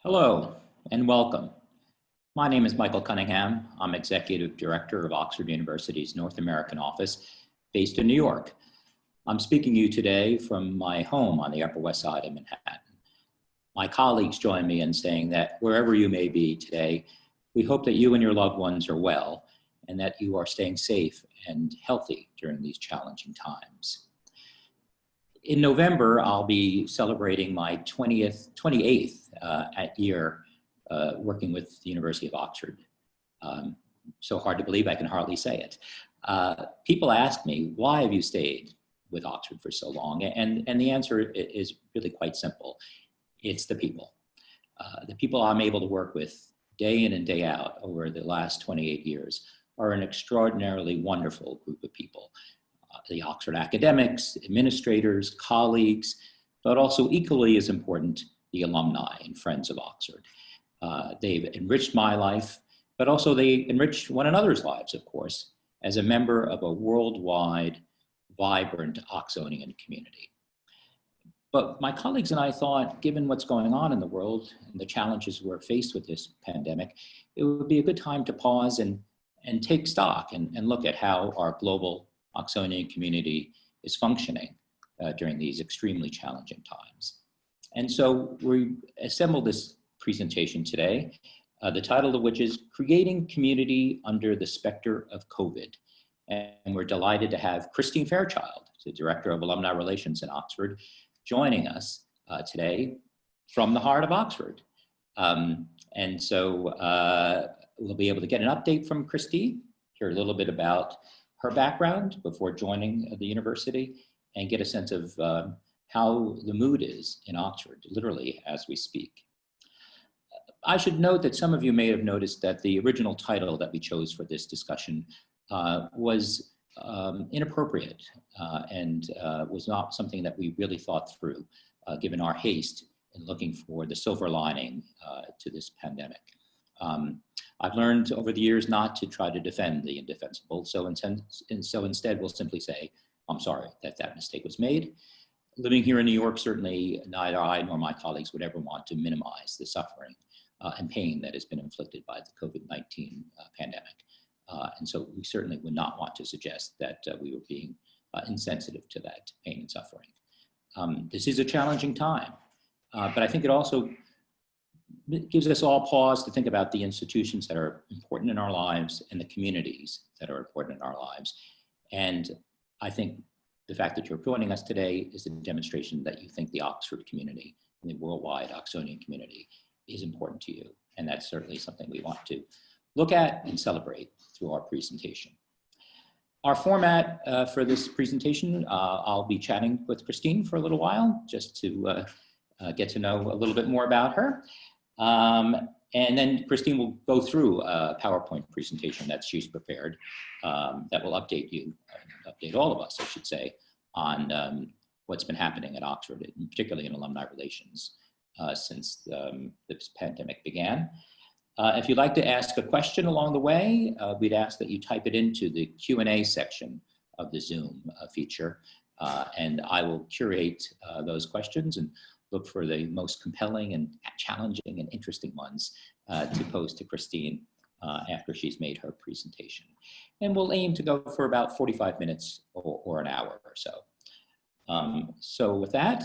Hello and welcome. My name is Michael Cunningham. I'm Executive Director of Oxford University's North American office based in New York. I'm speaking to you today from my home on the Upper West Side of Manhattan. My colleagues join me in saying that wherever you may be today, we hope that you and your loved ones are well and that you are staying safe and healthy during these challenging times. In November, I'll be celebrating my 28th year working with the University of Oxford. So hard to believe I can hardly say it. People ask me, why have you stayed with Oxford for so long? And the answer is really quite simple. It's the people. The people I'm able to work with day in and day out over the last 28 years are an extraordinarily wonderful group of people. The Oxford academics, administrators, colleagues, but also equally as important, the alumni and friends of Oxford. They've enriched my life, but also they enriched one another's lives, of course, as a member of a worldwide, vibrant Oxonian community. But my colleagues and I thought, given what's going on in the world and the challenges we're faced with this pandemic, it would be a good time to pause and take stock and look at how our global Oxonian community is functioning during these extremely challenging times. And so we assembled this presentation today, the title of which is Creating Community Under the Spectre of COVID. And we're delighted to have Christine Fairchild, the Director of Alumni Relations in Oxford, joining us today from the heart of Oxford. And so we'll be able to get an update from Christine, hear a little bit about her background before joining the university, and get a sense of how the mood is in Oxford, literally as we speak. I should note that some of you may have noticed that the original title that we chose for this discussion was inappropriate and was not something that we really thought through, given our haste in looking for the silver lining to this pandemic. I've learned over the years not to try to defend the indefensible, so instead we'll simply say, I'm sorry that that mistake was made. Living here in New York, certainly neither I nor my colleagues would ever want to minimize the suffering and pain that has been inflicted by the COVID-19 pandemic. And so we certainly would not want to suggest that we were being insensitive to that pain and suffering. This is a challenging time, but I think it also gives us all pause to think about the institutions that are important in our lives and the communities that are important in our lives. And I think the fact that you're joining us today is a demonstration that you think the Oxford community and the worldwide Oxonian community is important to you. And that's certainly something we want to look at and celebrate through our presentation. Our format for this presentation, I'll be chatting with Christine for a little while just to get to know a little bit more about her. And then Christine will go through a PowerPoint presentation that she's prepared that will update you, update all of us, I should say, on what's been happening at Oxford, and particularly in alumni relations since this pandemic began. If you'd like to ask a question along the way, we'd ask that you type it into the Q&A section of the Zoom feature, and I will curate those questions and look for the most compelling and challenging and interesting ones to pose to Christine after she's made her presentation. And we'll aim to go for about 45 minutes or an hour or so. So with that,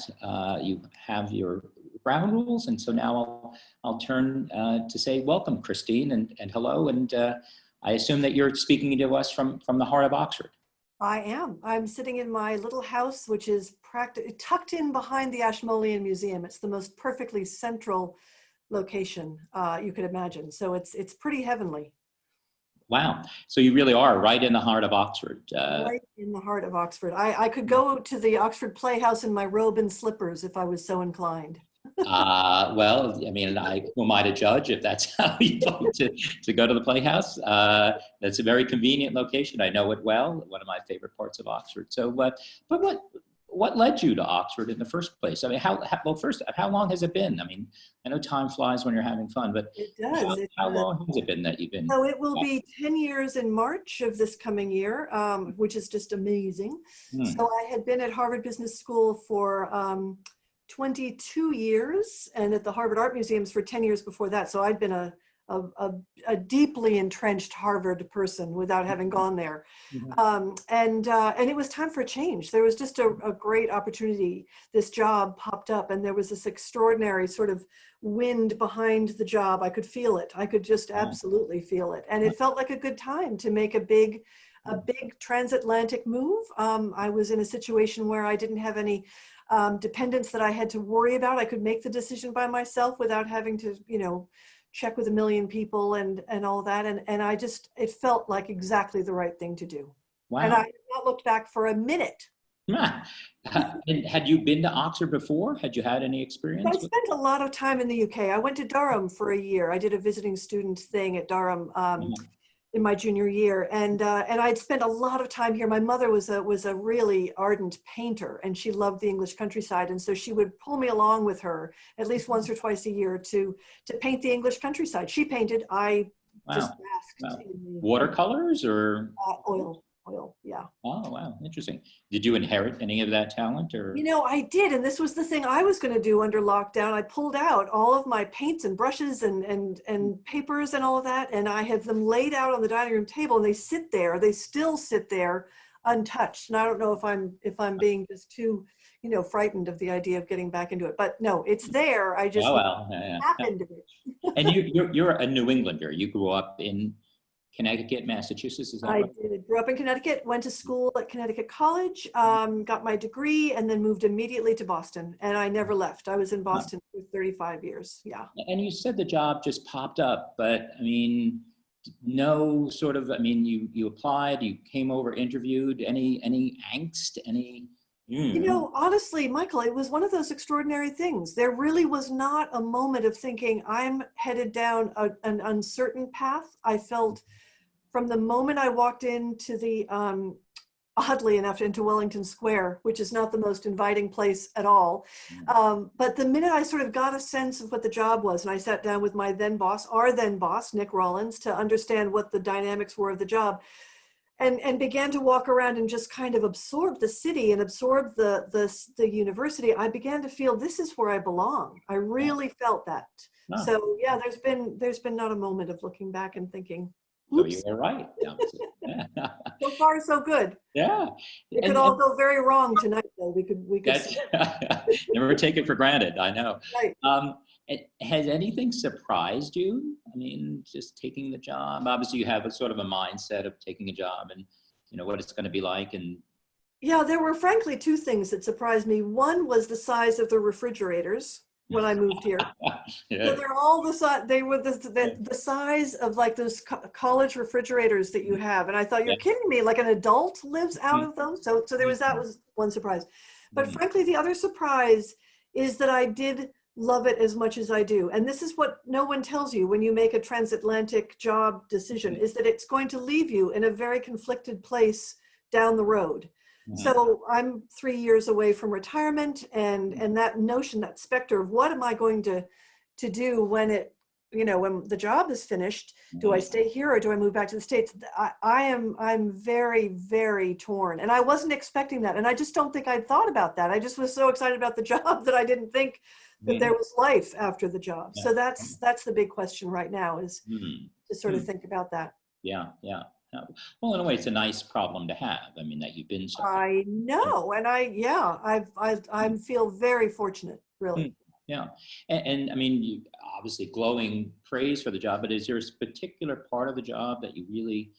you have your ground rules. And so now I'll turn to say welcome, Christine, and hello. And I assume that you're speaking to us from the heart of Oxford. I am. I'm sitting in my little house, which is tucked in behind the Ashmolean Museum. It's the most perfectly central location you could imagine. So it's pretty heavenly. Wow. So you really are right in the heart of Oxford. Right in the heart of Oxford. I could go to the Oxford Playhouse in my robe and slippers if I was so inclined. Well, I mean, who am I to judge if that's how you vote to go to the Playhouse? That's a very convenient location. I know it well, one of my favorite parts of Oxford. So, but what led you to Oxford in the first place? I mean, well, first, how long has it been? I mean, I know time flies when you're having fun, but it does. How long has it been that you've been? So it will be 10 years in March of this coming year, which is just amazing. So I had been at Harvard Business School for 22 years and at the Harvard Art Museums for 10 years before that. So I'd been a deeply entrenched Harvard person without having gone there. And it was time for a change. There was just a great opportunity. This job popped up and there was this extraordinary sort of wind behind the job. I could feel it. I could just absolutely feel it. And it felt like a good time to make a big transatlantic move. I was in a situation where I didn't have any dependents that I had to worry about. I could make the decision by myself without having to, check with a million people and all that. And I just, it felt like exactly the right thing to do. Wow. And I have not looked back for a minute. And had you been to Oxford before? Had you had any experience? I spent a lot of time in the UK. I went to Durham for a year. I did a visiting student thing at Durham in my junior year, and I'd spent a lot of time here. My mother was a really ardent painter, and she loved the English countryside, and so she would pull me along with her at least once or twice a year to paint the English countryside. She painted. I just masked. Watercolors or oil, yeah. Oh, wow, interesting. Did you inherit any of that talent, or? I did, and this was the thing I was going to do under lockdown. I pulled out all of my paints and brushes and papers and all of that, and I have them laid out on the dining room table, and they still sit there untouched. And I don't know if I'm being just too, frightened of the idea of getting back into it, but no, it's there. I just happened to be. And you're a New Englander. You grew up in Connecticut, Massachusetts, is that right? I did. Grew up in Connecticut, went to school at Connecticut College, got my degree, and then moved immediately to Boston. And I never left. I was in Boston for 35 years. Yeah. And you said the job just popped up, but I mean, no sort of, you applied, you came over, interviewed, any angst, any? Honestly, Michael, it was one of those extraordinary things. There really was not a moment of thinking I'm headed down an uncertain path. I felt from the moment I walked into the, oddly enough, into Wellington Square, which is not the most inviting place at all. But the minute I sort of got a sense of what the job was, and I sat down with my our then boss, Nick Rollins, to understand what the dynamics were of the job, and began to walk around and just kind of absorb the city and absorb the university, I began to feel this is where I belong. I really felt that. So yeah, there's been not a moment of looking back and thinking, oops. So you were right. Yeah. So far, so good. Yeah. It could all go very wrong tonight, though. We could never take it for granted. I know. Right. Has anything surprised you? Just taking the job. Obviously, you have a sort of a mindset of taking a job and what it's going to be like. And yeah, there were frankly two things that surprised me. One was the size of the refrigerators when I moved here. Yeah. So they're all the size. They were the size of like those college refrigerators that you have. And I thought, you're kidding me! Like an adult lives out of those. So that was one surprise. But frankly, the other surprise is that I did love it as much as I do. And this is what no one tells you when you make a transatlantic job decision, is that it's going to leave you in a very conflicted place down the road. So I'm 3 years away from retirement, and that notion, that specter of what am I going to do when when the job is finished? Do I stay here or do I move back to the States? I'm very, very torn, and I wasn't expecting that. And I just don't think I'd thought about that. I just was so excited about the job that I didn't think that there was life after the job. So that's the big question right now, is to sort of think about that. Yeah. Well, in a way, it's a nice problem to have. That you've been. I know, and I feel very fortunate, really. Yeah, and you obviously glowing praise for the job, but is there a particular part of the job that you really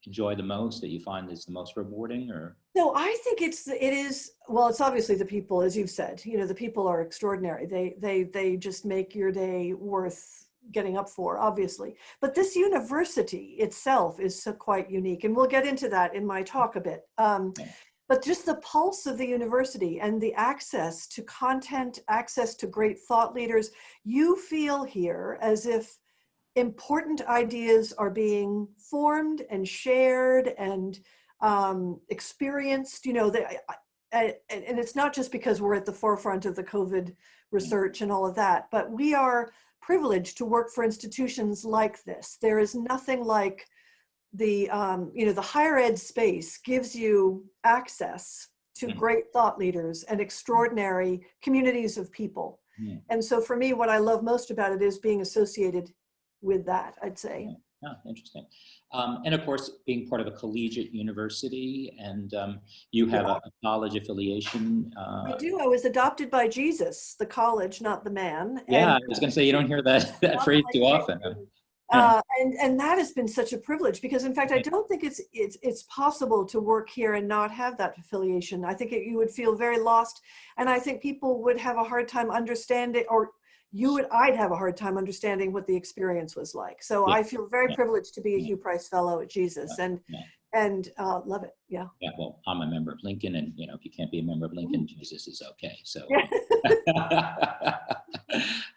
enjoy the most, that you find is the most rewarding? Or no, I think it is. Well, it's obviously the people, as you've said. The people are extraordinary. They just make your day worth getting up for, obviously. But this university itself is quite unique, and we'll get into that in my talk a bit. But just the pulse of the university and the access to content, access to great thought leaders, you feel here as if important ideas are being formed and shared and experienced. And it's not just because we're at the forefront of the COVID research and all of that, but we are privileged to work for institutions like this. There is nothing like the higher ed space gives you access to great thought leaders and extraordinary communities of people. And so for me, what I love most about it is being associated with that, I'd say. Oh, interesting. And of course, being part of a collegiate university, and you have a college affiliation. I do. I was adopted by Jesus, the college, not the man. Yeah, And I was going to say, you don't hear that phrase too often. and that has been such a privilege, because in fact, I don't think it's possible to work here and not have that affiliation. I think you would feel very lost, and I think people would have a hard time understanding, or I'd have a hard time understanding what the experience was like. So I feel very privileged to be a Hugh Price Fellow at Jesus, and love it. Yeah. Yeah. Well, I'm a member of Lincoln, and if you can't be a member of Lincoln, Jesus is okay. So.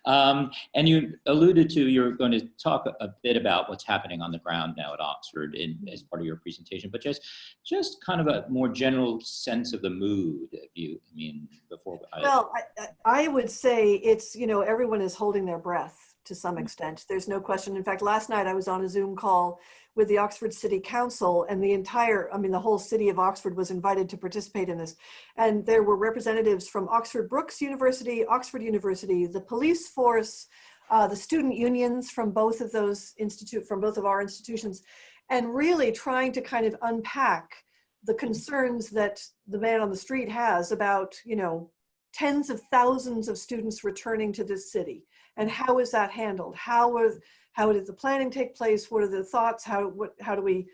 And you alluded to, you're going to talk a bit about what's happening on the ground now at Oxford as part of your presentation, but just kind of a more general sense of the mood. Before. Well, I would say it's, everyone is holding their breath to some extent. There's no question. In fact, last night I was on a Zoom call with the Oxford City Council, and the whole city of Oxford was invited to participate in this. And there were representatives from Oxford Brookes University, Oxford University, the police force, the student unions from both of our institutions, and really trying to kind of unpack the concerns that the man on the street has about, tens of thousands of students returning to this city. And how is that handled? How did the planning take place? What are the thoughts? How do we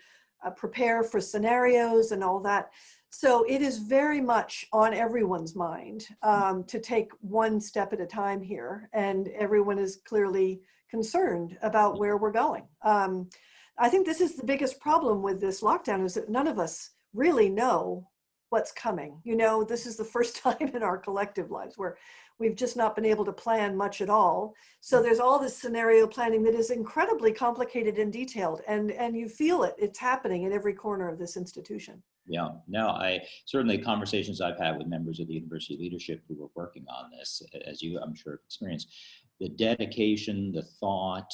prepare for scenarios and all that? So it is very much on everyone's mind to take one step at a time here. And everyone is clearly concerned about where we're going. I think this is the biggest problem with this lockdown, is that none of us really know what's coming. This is the first time in our collective lives where we've just not been able to plan much at all. So there's all this scenario planning that is incredibly complicated and detailed, and you feel it's happening in every corner of this institution. Yeah, no, certainly conversations I've had with members of the university leadership who were working on this, as you, I'm sure, have experienced, the dedication, the thought,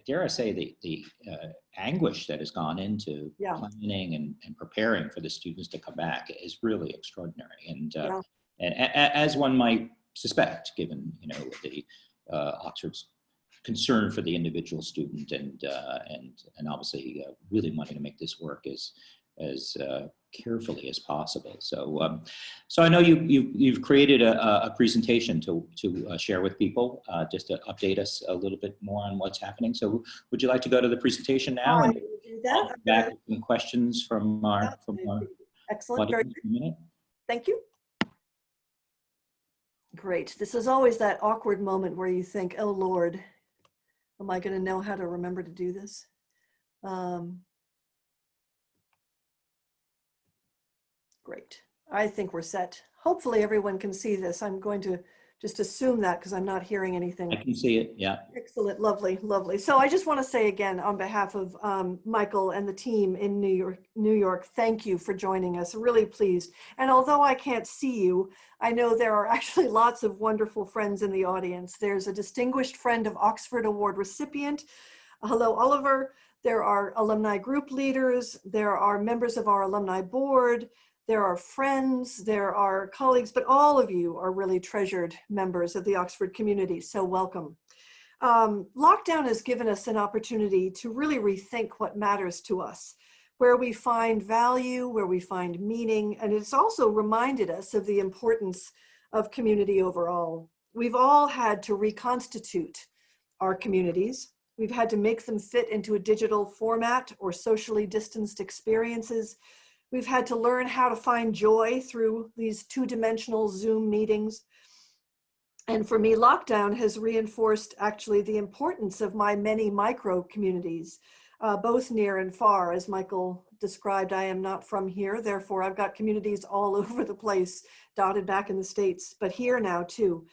dare I say, the anguish that has gone into planning and preparing for the students to come back is really extraordinary. And as one might suspect, given the Oxford's concern for the individual student, and obviously really wanting to make this work as carefully as possible. So I know you've created a presentation to share with people, just to update us a little bit more on what's happening. So would you like to go to the presentation now and do that? back with some questions from our excellent. Very good. Thank you. Great. This is always that awkward moment where you think, oh Lord, am I going to know how to remember to do this? Great. I think we're set. Hopefully everyone can see this. I'm going to just assume that because I'm not hearing anything. I can see it, yeah. Excellent, lovely, lovely. So I just want to say again, on behalf of Michael and the team in New York, thank you for joining us. Really pleased. And although I can't see you, I know there are actually lots of wonderful friends in the audience. There's a distinguished friend of Oxford Award recipient. Hello, Oliver. There are alumni group leaders. There are members of our alumni board. There are friends, there are colleagues, but all of you are really treasured members of the Oxford community, so welcome. Lockdown has given us an opportunity to really rethink what matters to us, where we find value, where we find meaning, and it's also reminded us of the importance of community overall. We've all had to reconstitute our communities. We've had to make them fit into a digital format or socially distanced experiences. We've had to learn how to find joy through these two-dimensional Zoom meetings. And for me, lockdown has reinforced actually the importance of my many micro communities, both near and far. As Michael described, I am not from here, therefore I've got communities all over the place, dotted back in the States, but here now too.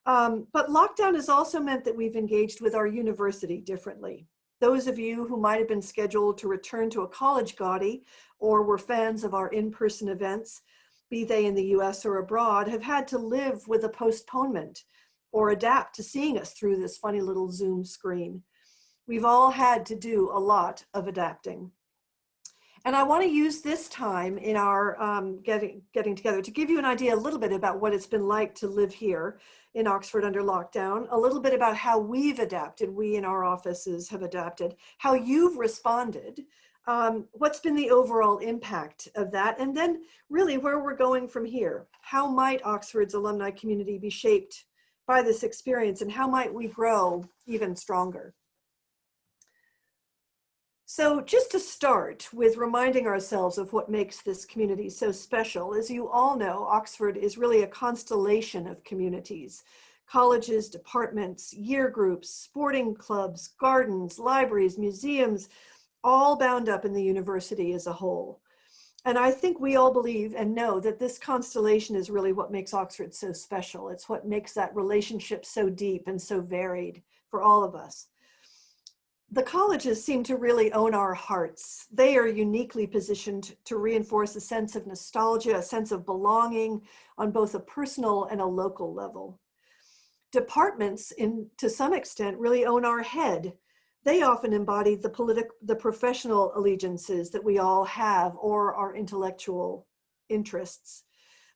But lockdown has also meant that we've engaged with our university differently. Those of you who might have been scheduled to return to a college Gaudi or were fans of our in-person events, be they in the US or abroad, have had to live with a postponement or adapt to seeing us through this funny little Zoom screen. We've all had to do a lot of adapting. And I want to use this time in our getting together to give you an idea a little bit about what it's been like to live here in Oxford under lockdown, a little bit about how we've adapted, we in our offices have adapted, how you've responded, what's been the overall impact of that, and then really where we're going from here. How might Oxford's alumni community be shaped by this experience, and how might we grow even stronger? So just to start with reminding ourselves of what makes this community so special, as you all know, Oxford is really a constellation of communities: colleges, departments, year groups, sporting clubs, gardens, libraries, museums, all bound up in the university as a whole. And I think we all believe and know that this constellation is really what makes Oxford so special. It's what makes that relationship so deep and so varied for all of us. The colleges seem to really own our hearts. They are uniquely positioned to reinforce a sense of nostalgia, a sense of belonging on both a personal and a local level. Departments, to some extent, really own our head. They often embody the professional allegiances that we all have, or our intellectual interests.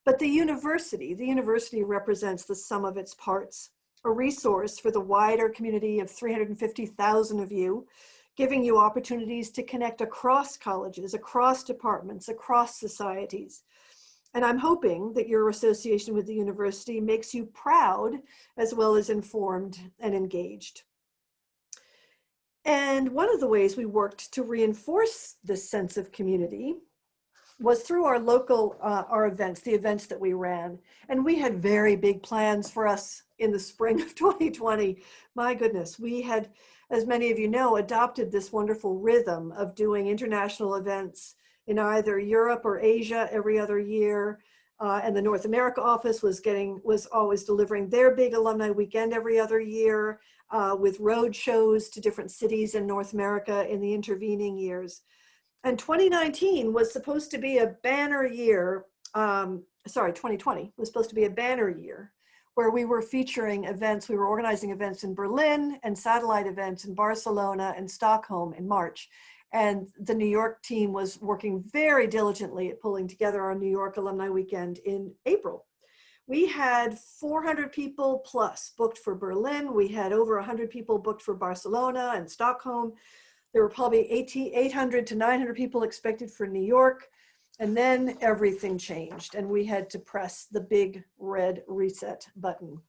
But the university represents the sum of its parts, a resource for the wider community of 350,000 of you, giving you opportunities to connect across colleges, across departments, across societies. And I'm hoping that your association with the university makes you proud as well as informed and engaged. And one of the ways we worked to reinforce this sense of community was through our local, our events, the events that we ran. And we had very big plans for us in the spring of 2020. My goodness, we had, as many of you know, adopted this wonderful rhythm of doing international events in either Europe or Asia every other year. And the North America office was always delivering their big alumni weekend every other year, with road shows to different cities in North America in the intervening years. And 2019 was supposed to be a banner year, 2020 was supposed to be a banner year where we were featuring events, we were organizing events in Berlin and satellite events in Barcelona and Stockholm in March. And the New York team was working very diligently at pulling together our New York Alumni Weekend in April. We had 400 people plus booked for Berlin. We had over 100 people booked for Barcelona and Stockholm. There were probably 800 to 900 people expected for New York. And then everything changed and we had to press the big red reset button.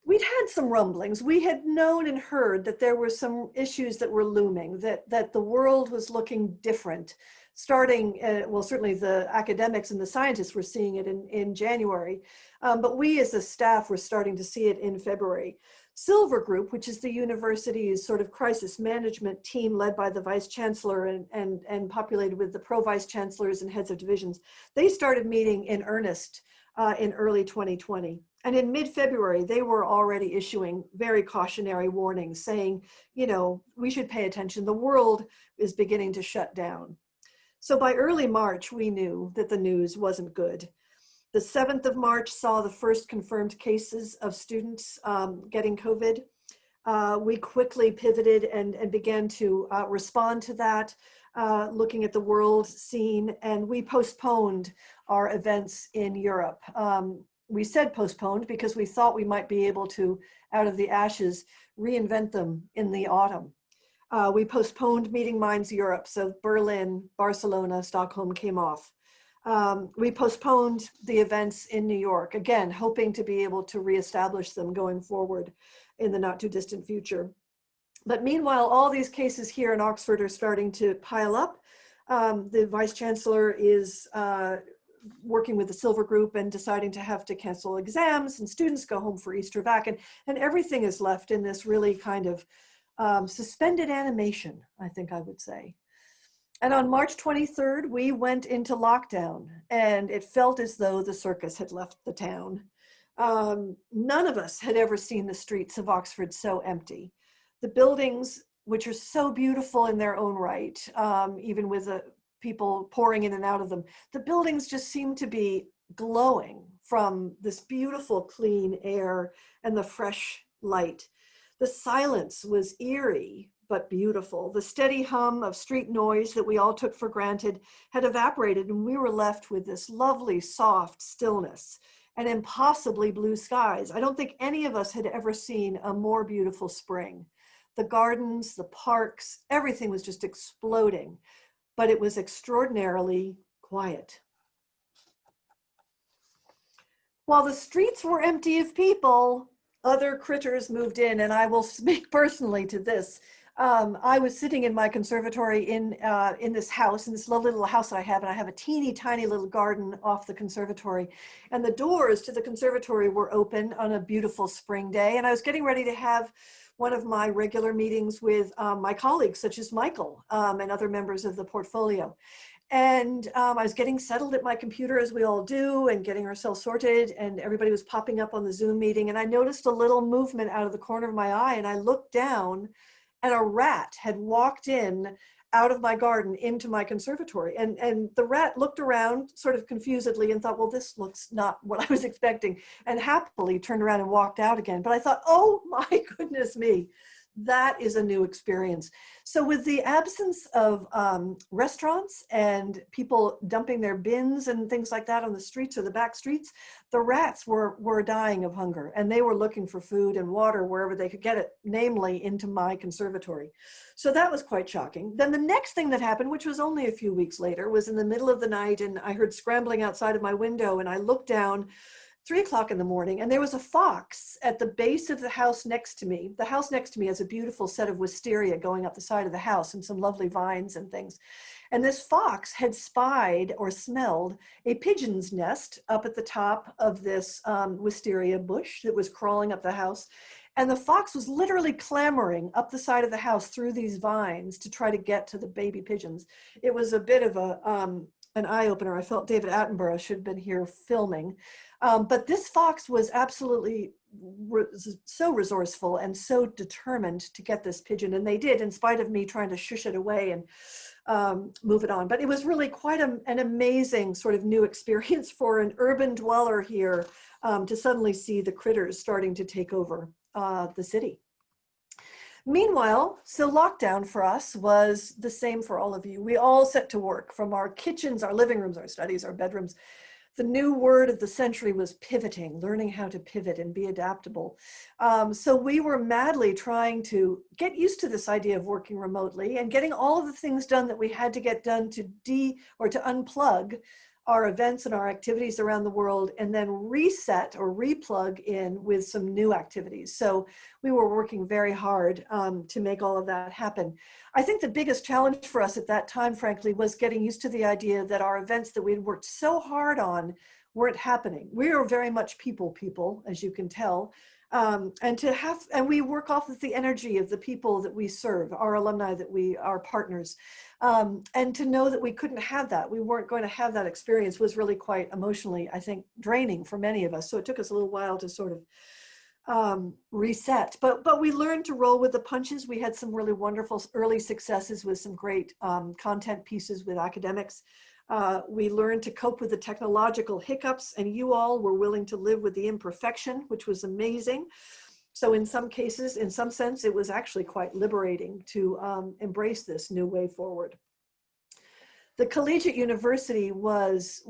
We'd had some rumblings. We had known and heard that there were some issues that were looming, that the world was looking different, starting, well, certainly the academics and the scientists were seeing it in January, but we as a staff were starting to see it in February. Silver Group, which is the university's sort of crisis management team led by the vice chancellor and populated with the pro-vice chancellors and heads of divisions, they started meeting in earnest in early 2020. And in mid-February, they were already issuing very cautionary warnings saying, you know, we should pay attention. The world is beginning to shut down. So by early March, we knew that the news wasn't good. The 7th of March saw the first confirmed cases of students getting COVID. We quickly pivoted and began to respond to that, looking at the world scene, and we postponed our events in Europe. We said postponed because we thought we might be able to, out of the ashes, reinvent them in the autumn. We postponed Meeting Minds Europe, so Berlin, Barcelona, Stockholm came off. We postponed the events in New York, again, hoping to be able to reestablish them going forward in the not too distant future. But meanwhile, all these cases here in Oxford are starting to pile up. The Vice Chancellor is working with the Silver Group and deciding to have to cancel exams, and students go home for Easter vac, and everything is left in this really kind of suspended animation, I think I would say. And on March 23rd, we went into lockdown, and it felt as though the circus had left the town. None of us had ever seen the streets of Oxford so empty. The buildings, which are so beautiful in their own right, even with the people pouring in and out of them, the buildings just seemed to be glowing from this beautiful clean air and the fresh light. The silence was eerie, but beautiful. The steady hum of street noise that we all took for granted had evaporated, and we were left with this lovely, soft stillness and impossibly blue skies. I don't think any of us had ever seen a more beautiful spring. The gardens, the parks, everything was just exploding, but it was extraordinarily quiet. While the streets were empty of people, other critters moved in, and I will speak personally to this. I was sitting in my conservatory in this house, in this lovely little house that I have, and I have a teeny tiny little garden off the conservatory. And the doors to the conservatory were open on a beautiful spring day. And I was getting ready to have one of my regular meetings with my colleagues, such as Michael and other members of the portfolio. And I was getting settled at my computer, as we all do, and getting ourselves sorted, and everybody was popping up on the Zoom meeting. And I noticed a little movement out of the corner of my eye, and I looked down, and a rat had walked in out of my garden into my conservatory. And the rat looked around sort of confusedly and thought, well, this looks not what I was expecting, and happily turned around and walked out again. But I thought, oh my goodness me, that is a new experience. So with the absence of restaurants and people dumping their bins and things like that on the streets or the back streets, the rats were dying of hunger, and they were looking for food and water wherever they could get it, namely into my conservatory. So that was quite shocking. Then the next thing that happened, which was only a few weeks later, was in the middle of the night, and I heard scrambling outside of my window, and I looked down 3 o'clock in the morning, and there was a fox at the base of the house next to me. The house next to me has a beautiful set of wisteria going up the side of the house and some lovely vines and things. And this fox had spied or smelled a pigeon's nest up at the top of this wisteria bush that was crawling up the house. And the fox was literally clambering up the side of the house through these vines to try to get to the baby pigeons. It was a bit of an eye-opener. I felt David Attenborough should have been here filming. But this fox was absolutely so resourceful and so determined to get this pigeon. And they did, in spite of me trying to shush it away and move it on. But it was really quite an amazing sort of new experience for an urban dweller here to suddenly see the critters starting to take over the city. Meanwhile, so lockdown for us was the same for all of you. We all set to work from our kitchens, our living rooms, our studies, our bedrooms. The new word of the century was pivoting, learning how to pivot and be adaptable. So we were madly trying to get used to this idea of working remotely and getting all of the things done that we had to get done to unplug our events and our activities around the world, and then reset or replug in with some new activities. So we were working very hard to make all of that happen. I think the biggest challenge for us at that time, frankly, was getting used to the idea that our events that we had worked so hard on weren't happening. We are very much people, as you can tell. And we work off of the energy of the people that we serve, our alumni our partners. And to know that we couldn't have that, we weren't going to have that experience was really quite emotionally, I think, draining for many of us. So it took us a little while to sort of reset, but we learned to roll with the punches. We had some really wonderful early successes with some great content pieces with academics. We learned to cope with the technological hiccups, and you all were willing to live with the imperfection, which was amazing. So in some cases, in some sense, it was actually quite liberating to embrace this new way forward. The collegiate university was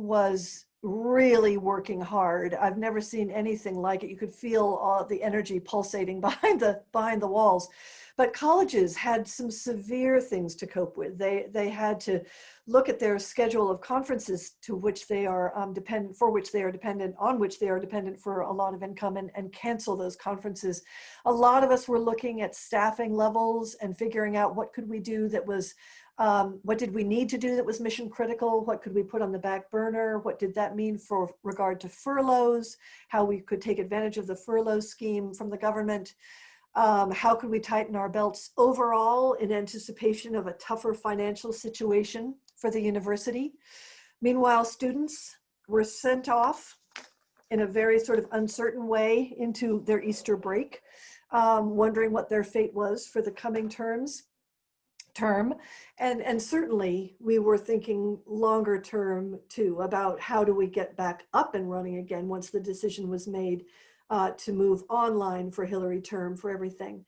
really working hard. I've never seen anything like it. You could feel all the energy pulsating behind the walls. But colleges had some severe things to cope with. They had to look at their schedule of conferences to which they are dependent for a lot of income, and cancel those conferences. A lot of us were looking at staffing levels and figuring out what could we do that was what did we need to do that was mission critical? What could we put on the back burner? What did that mean for regard to furloughs? How we could take advantage of the furlough scheme from the government? How could we tighten our belts overall in anticipation of a tougher financial situation for the university? Meanwhile, students were sent off in a very sort of uncertain way into their Easter break, wondering what their fate was for the coming term. And certainly we were thinking longer term too, about how do we get back up and running again once the decision was made to move online for Hillary term for everything.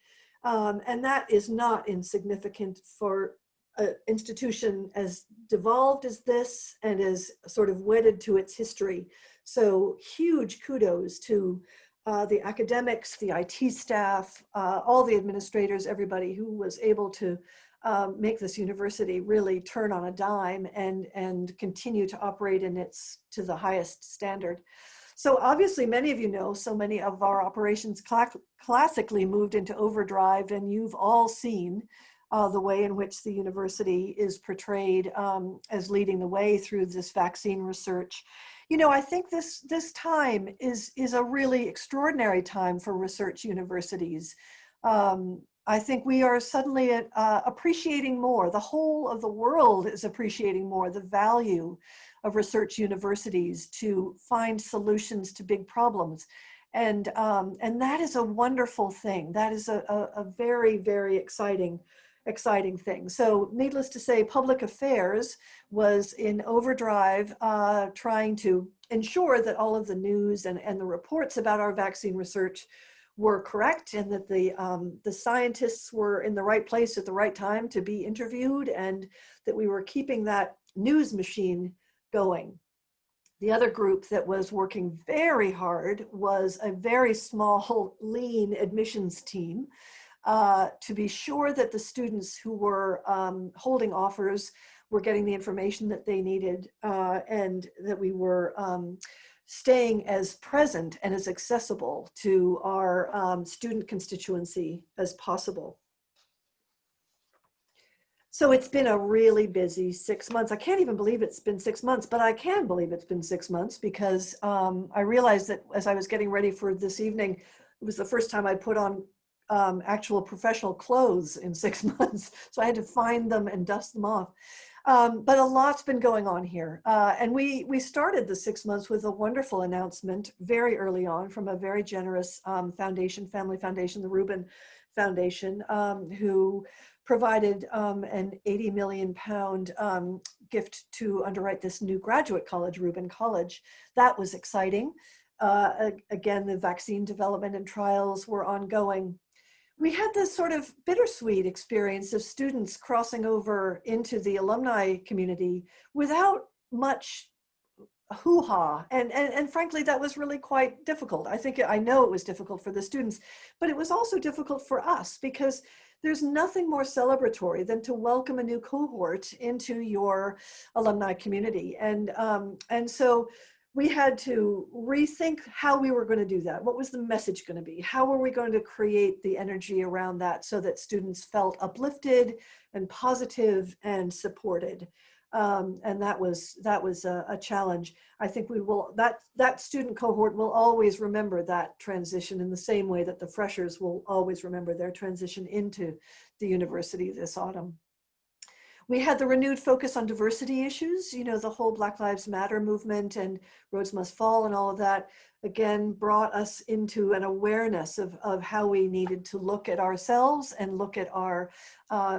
And that is not insignificant for an institution as devolved as this and as sort of wedded to its history. So huge kudos to the academics, the IT staff, all the administrators, everybody who was able to make this university really turn on a dime and continue to operate in its to the highest standard. So obviously, many of you know, so many of our operations classically moved into overdrive, and you've all seen the way in which the university is portrayed as leading the way through this vaccine research. You know, I think this time is a really extraordinary time for research universities. I think we are suddenly appreciating more. The whole of the world is appreciating more the value of research universities to find solutions to big problems. And that is a wonderful thing. That is a very, very exciting thing. So needless to say, public affairs was in overdrive, trying to ensure that all of the news and the reports about our vaccine research were correct, and that the scientists were in the right place at the right time to be interviewed, and that we were keeping that news machine going. The other group that was working very hard was a very small, lean admissions team to be sure that the students who were holding offers were getting the information that they needed, and that we were staying as present and as accessible to our student constituency as possible. So it's been a really busy 6 months. I can't even believe it's been 6 months, but I can believe it's been 6 months because I realized that as I was getting ready for this evening, it was the first time I put on actual professional clothes in 6 months. So I had to find them and dust them off. But a lot's been going on here. And we started the 6 months with a wonderful announcement very early on from a very generous foundation, family foundation, the Rubin Foundation, who provided an 80 million pound gift to underwrite this new graduate college, Rubin College. That was exciting. Again, the vaccine development and trials were ongoing. We had this sort of bittersweet experience of students crossing over into the alumni community without much hoo-ha. And frankly, that was really quite difficult. I know it was difficult for the students, but it was also difficult for us because there's nothing more celebratory than to welcome a new cohort into your alumni community. And so we had to rethink how we were going to do that. What was the message going to be? How were we going to create the energy around that so that students felt uplifted and positive and supported? And that was a challenge. I think that student cohort will always remember that transition in the same way that the freshers will always remember their transition into the university this autumn. We had the renewed focus on diversity issues, you know, the whole Black Lives Matter movement and Roads Must Fall and all of that, again, brought us into an awareness of how we needed to look at ourselves and look at our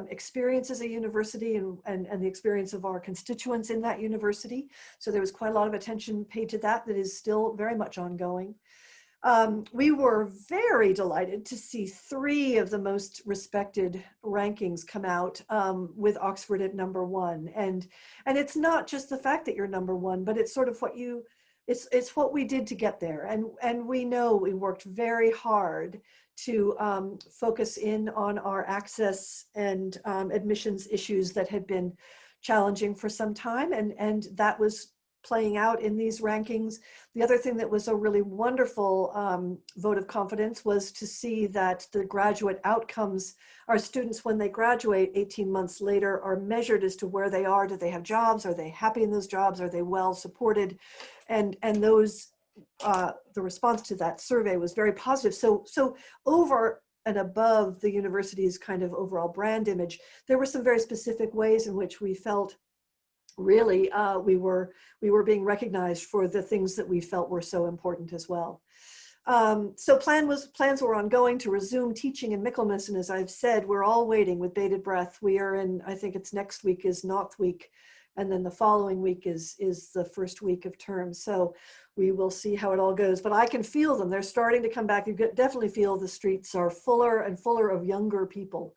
experience as a university and the experience of our constituents in that university. So there was quite a lot of attention paid to that is still very much ongoing. We were very delighted to see 3 of the most respected rankings come out with Oxford at #1. And it's not just the fact that you're #1, but it's sort of it's what we did to get there. And we know we worked very hard to focus in on our access and admissions issues that had been challenging for some time. And that was playing out in these rankings. The other thing that was a really wonderful vote of confidence was to see that the graduate outcomes, our students when they graduate 18 months later are measured as to where they are. Do they have jobs? Are they happy in those jobs? Are they well supported? And those, the response to that survey was very positive. So over and above the university's kind of overall brand image, there were some very specific ways in which we felt really we were being recognized for the things that we felt were so important as well. So plans were ongoing to resume teaching in Michaelmas, and as I've said, we're all waiting with bated breath. We are in, I think it's next week is Knoth Week, And then the following week is the first week of term. So we will see how it all goes. But I can feel them. They're starting to come back. You definitely feel the streets are fuller and fuller of younger people.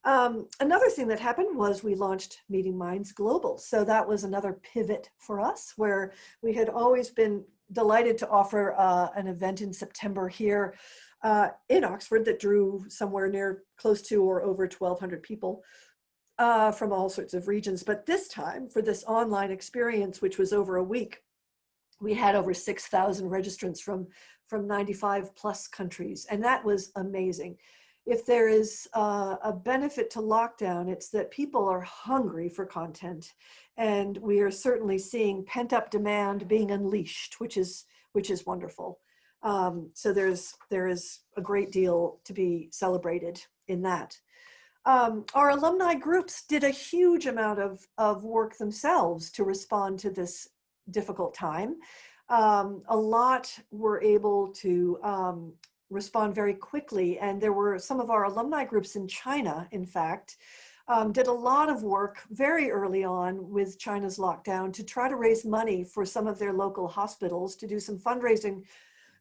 Another thing that happened was we launched Meeting Minds Global. So that was another pivot for us, where we had always been delighted to offer an event in September here in Oxford that drew somewhere near close to or over 1,200 people from all sorts of regions. But this time, for this online experience, which was over a week, we had over 6,000 registrants from 95 plus countries. And that was amazing. If there is a benefit to lockdown, it's that people are hungry for content. And we are certainly seeing pent-up demand being unleashed, which is wonderful. So there is a great deal to be celebrated in that. Our alumni groups did a huge amount of work themselves to respond to this difficult time. A lot were able to respond very quickly, and there were some of our alumni groups in China, in fact, did a lot of work very early on with China's lockdown to try to raise money for some of their local hospitals, to do some fundraising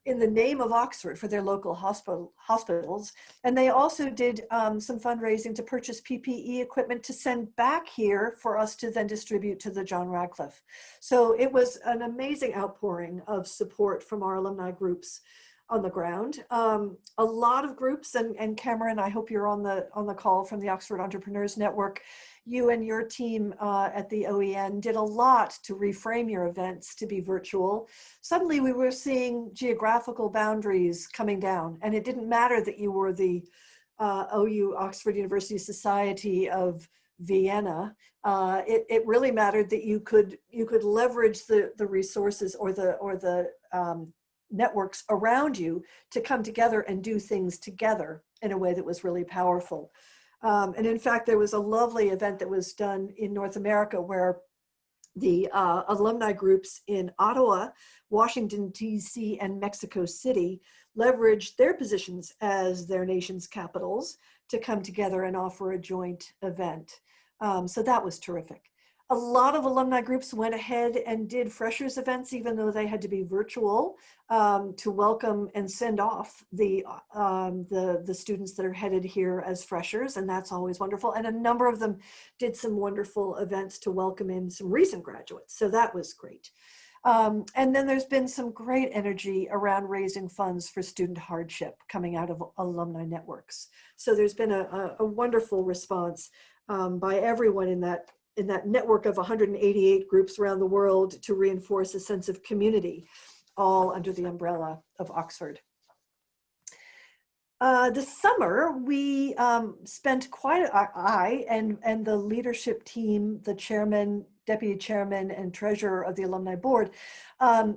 in the name of Oxford for their local hospitals. And they also did some fundraising to purchase PPE equipment to send back here for us to then distribute to the John Radcliffe. So it was an amazing outpouring of support from our alumni groups on the ground. A lot of groups, and Cameron, I hope you're on the call from the Oxford Entrepreneurs Network. You and your team at the OEN did a lot to reframe your events to be virtual. Suddenly we were seeing geographical boundaries coming down, and it didn't matter that you were the OU, Oxford University Society of Vienna. It really mattered that you could leverage the resources or the networks around you to come together and do things together in a way that was really powerful. And in fact, there was a lovely event that was done in North America where the alumni groups in Ottawa, Washington, D.C., and Mexico City leveraged their positions as their nation's capitals to come together and offer a joint event. So that was terrific. A lot of alumni groups went ahead and did freshers events, even though they had to be virtual, to welcome and send off the students that are headed here as freshers, and that's always wonderful. And a number of them did some wonderful events to welcome in some recent graduates, so that was great. And then there's been some great energy around raising funds for student hardship coming out of alumni networks. So there's been a wonderful response by everyone in that network of 188 groups around the world to reinforce a sense of community, all under the umbrella of Oxford. This summer, we spent I and the leadership team, the chairman, deputy chairman, and treasurer of the alumni board,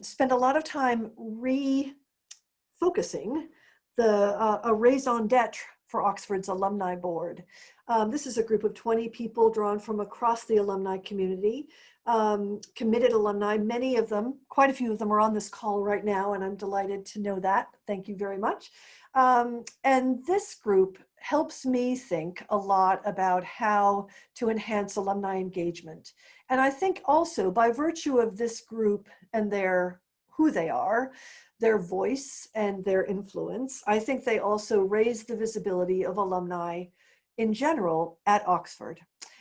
spent a lot of time refocusing a raison d'etre for Oxford's alumni board. This is a group of 20 people drawn from across the alumni community, committed alumni. Many of them, quite a few of them are on this call right now, and I'm delighted to know that. Thank you very much. And this group helps me think a lot about how to enhance alumni engagement. And I think also by virtue of this group and who they are, their voice and their influence, I think they also raise the visibility of alumni in general at Oxford.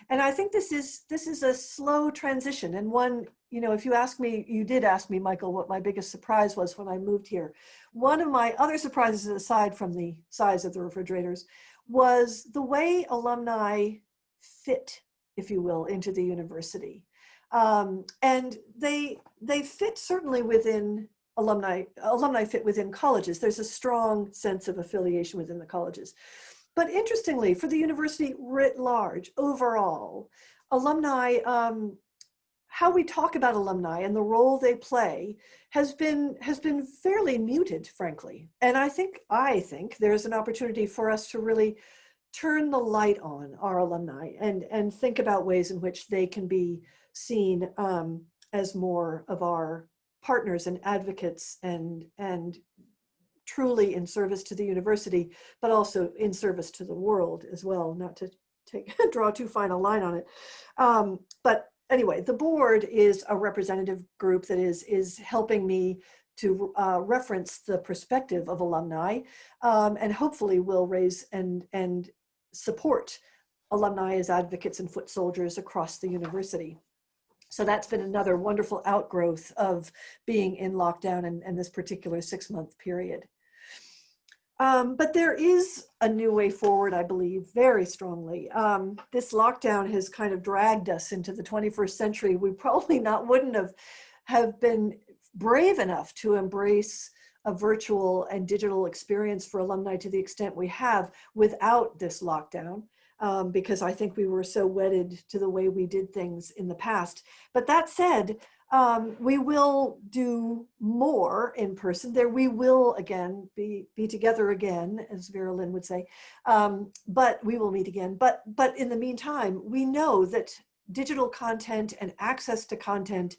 And I think this is a slow transition. And one, if you did ask me, Michael, what my biggest surprise was when I moved here. One of my other surprises, aside from the size of the refrigerators, was the way alumni fit, if you will, into the university. And they fit certainly within alumni fit within colleges. There's a strong sense of affiliation within the colleges. But interestingly, for the university writ large, overall, alumni, how we talk about alumni and the role they play has been fairly muted, frankly. And I think there's an opportunity for us to really turn the light on our alumni and think about ways in which they can be seen as more of our partners and advocates and truly in service to the university, but also in service to the world as well, not to draw too fine a line on it. But anyway, the board is a representative group that is helping me to reference the perspective of alumni, and hopefully will raise and support alumni as advocates and foot soldiers across the university. So that's been another wonderful outgrowth of being in lockdown and this particular 6-month period. But there is a new way forward, I believe, very strongly. This lockdown has kind of dragged us into the 21st century. We probably wouldn't have been brave enough to embrace a virtual and digital experience for alumni to the extent we have without this lockdown. Because I think we were so wedded to the way we did things in the past. But that said, we will do more in person. We will again be together again, as Vera Lynn would say. But we will meet again. But in the meantime, we know that digital content and access to content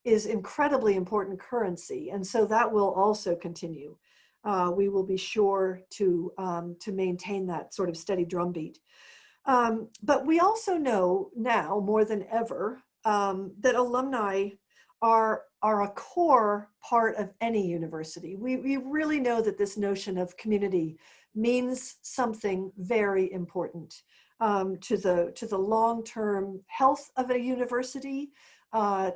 is incredibly important currency, and so that will also continue. We will be sure to maintain that sort of steady drumbeat. But we also know now more than ever that alumni are a core part of any university. We really know that this notion of community means something very important to the long-term health of a university,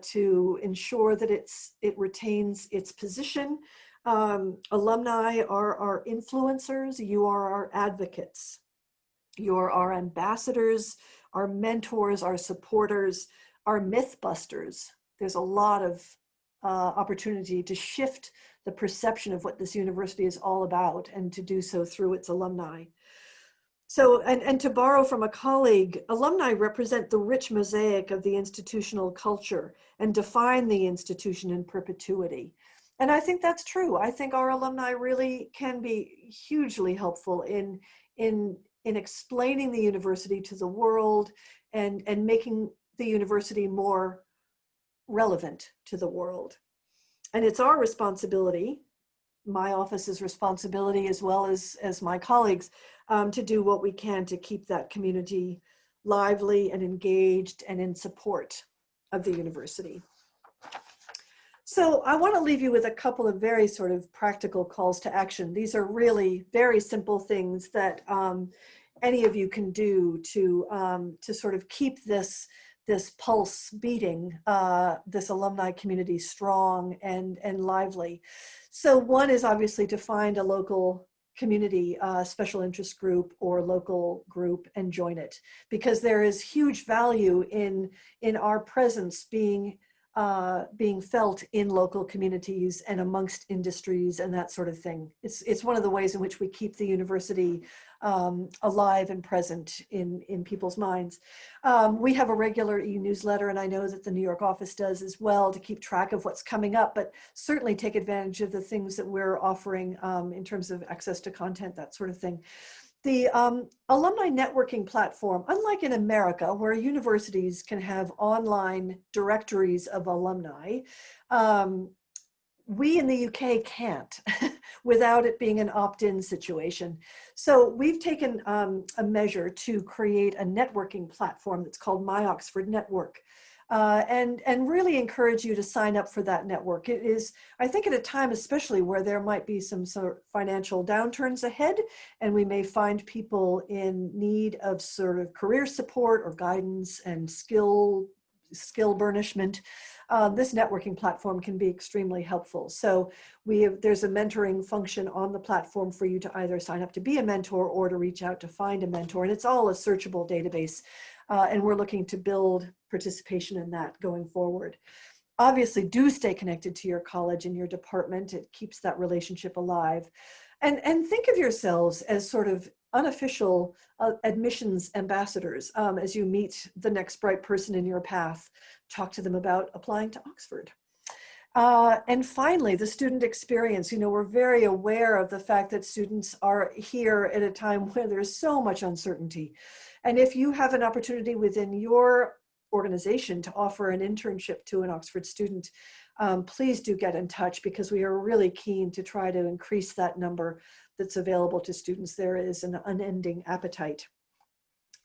to ensure that it retains its position. Alumni are our influencers. You are our advocates. You're our ambassadors, our mentors, our supporters, our myth busters. There's a lot of opportunity to shift the perception of what this university is all about, and to do so through its alumni. So, and to borrow from a colleague, alumni represent the rich mosaic of the institutional culture and define the institution in perpetuity. And I think that's true. I think our alumni really can be hugely helpful in explaining the university to the world and making the university more relevant to the world. And it's our responsibility, my office's responsibility, as well as my colleagues, to do what we can to keep that community lively and engaged and in support of the university. So I want to leave you with a couple of very sort of practical calls to action. These are really very simple things that any of you can do to sort of keep this pulse beating, this alumni community strong and lively. So one is obviously to find a local community special interest group or local group and join it, because there is huge value in our presence being felt in local communities and amongst industries and that sort of thing. It's one of the ways in which we keep the university alive and present in people's minds. We have a regular e-newsletter, and I know that the New York office does as well, to keep track of what's coming up, but certainly take advantage of the things that we're offering in terms of access to content, that sort of thing. The alumni networking platform, unlike in America, where universities can have online directories of alumni, we in the UK can't without it being an opt-in situation. So we've taken a measure to create a networking platform that's called My Oxford Network. And really encourage you to sign up for that network. It is, I think, at a time especially where there might be some sort of financial downturns ahead, and we may find people in need of sort of career support or guidance and skill burnishment. This networking platform can be extremely helpful. So there's a mentoring function on the platform for you to either sign up to be a mentor or to reach out to find a mentor. And it's all a searchable database. And we're looking to build participation in that going forward. Obviously, do stay connected to your college and your department. It keeps that relationship alive. And think of yourselves as sort of unofficial admissions ambassadors as you meet the next bright person in your path. Talk to them about applying to Oxford. And finally, the student experience. You know, we're very aware of the fact that students are here at a time where there's so much uncertainty. And if you have an opportunity within your organization to offer an internship to an Oxford student, please do get in touch, because we are really keen to try to increase that number that's available to students. There is an unending appetite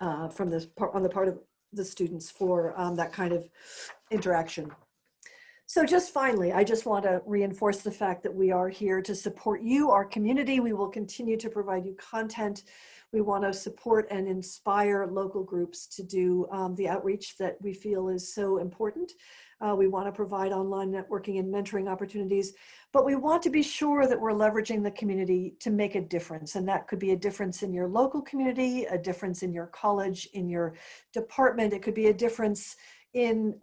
on the part of the students for that kind of interaction. So just finally, I just want to reinforce the fact that we are here to support you, our community. We will continue to provide you content. We want to support and inspire local groups to do the outreach that we feel is so important. We want to provide online networking and mentoring opportunities, but we want to be sure that we're leveraging the community to make a difference. And that could be a difference in your local community, a difference in your college, in your department. It could be a difference in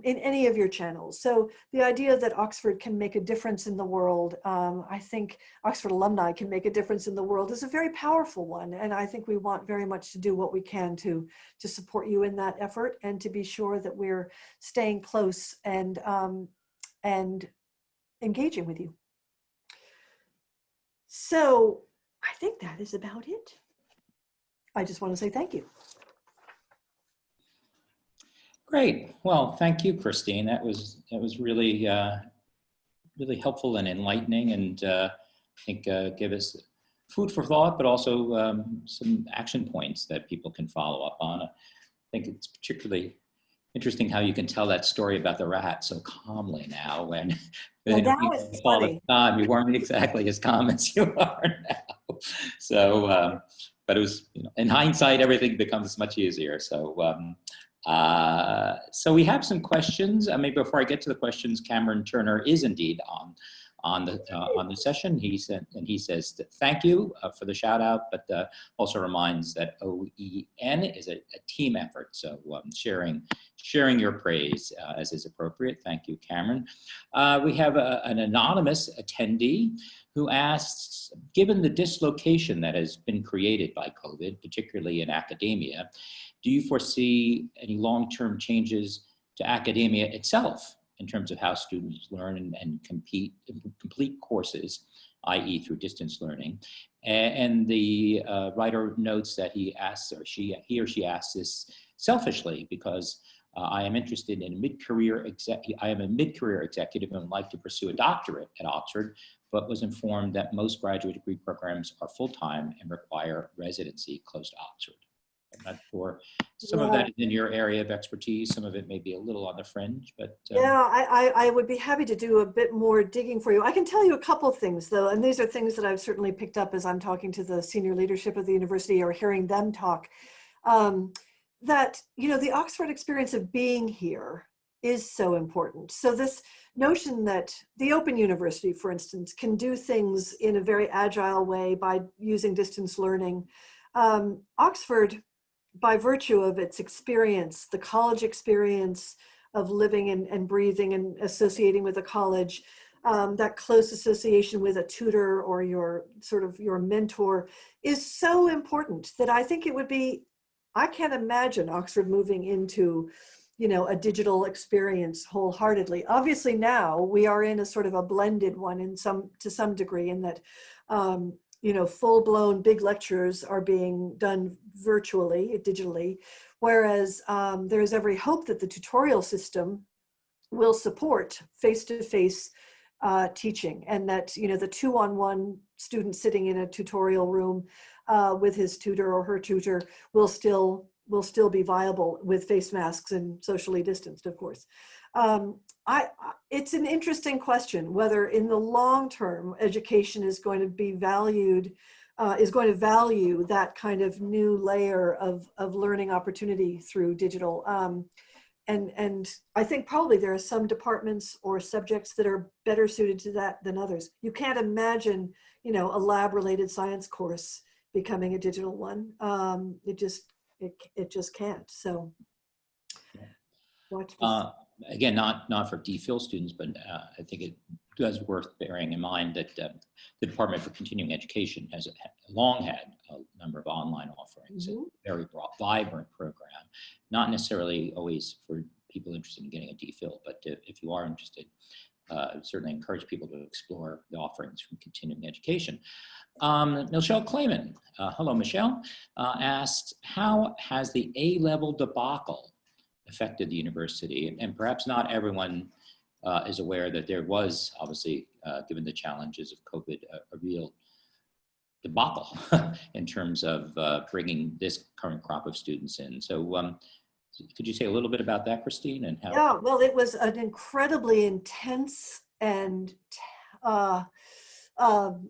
any of your channels. So the idea that Oxford can make a difference in the world, I think Oxford alumni can make a difference in the world, is a very powerful one. And I think we want very much to do what we can to support you in that effort and to be sure that we're staying close and engaging with you. So I think that is about it. I just want to say thank you. Great. Well, thank you, Christine. That was really really helpful and enlightening, and I think give us food for thought, but also some action points that people can follow up on. I think it's particularly interesting how you can tell that story about the rat so calmly now, when That was funny. time you weren't exactly as calm as you are now. So, but it was, in hindsight, everything becomes much easier. So. So we have some questions. Maybe before I get to the questions, Cameron Turner is indeed on the session. He says that thank you for the shout out, but also reminds that OEN is a team effort. So sharing your praise as is appropriate. Thank you, Cameron. We have an anonymous attendee who asks, given the dislocation that has been created by COVID, particularly in academia, do you foresee any long-term changes to academia itself in terms of how students learn and complete courses, i.e. through distance learning? And the writer notes that he or she asks this selfishly because I am interested in I am a mid-career executive and would like to pursue a doctorate at Oxford, but was informed that most graduate degree programs are full-time and require residency close to Oxford. I'm not sure. Some of that is in your area of expertise. Some of it may be a little on the fringe, but yeah, I would be happy to do a bit more digging for you. I can tell you a couple of things though, and these are things that I've certainly picked up as I'm talking to the senior leadership of the university or hearing them talk. That the Oxford experience of being here is so important. So this notion that the Open University, for instance, can do things in a very agile way by using distance learning. Oxford, by virtue of its experience, the college experience of living and breathing and associating with a college, that close association with a tutor or your mentor is so important that I think it would be, I can't imagine Oxford moving into, a digital experience wholeheartedly. Obviously now we are in a sort of a blended one to some degree in that, full-blown big lectures are being done virtually, digitally, whereas there is every hope that the tutorial system will support face-to-face teaching, and that the two-on-one student sitting in a tutorial room with his tutor or her tutor will still be viable with face masks and socially distanced, of course. It's an interesting question whether in the long term education is going to be valued, is going to value that kind of new layer of learning opportunity through digital. And I think probably there are some departments or subjects that are better suited to that than others. You can't imagine, a lab-related science course becoming a digital one. It just can't. So watch this. Again, not for DPhil students, but I think it does worth bearing in mind that the Department for Continuing Education has long had a number of online offerings, a very broad, vibrant program, not necessarily always for people interested in getting a DPhil, but if you are interested, I would certainly encourage people to explore the offerings from continuing education. Michelle Clayman, hello Michelle, asked, how has the A-level debacle affected the university? And perhaps not everyone is aware that there was obviously, given the challenges of COVID, a real debacle in terms of bringing this current crop of students in. So Could you say a little bit about that, Christine, and how? Yeah, well, it was an incredibly intense and uh, um,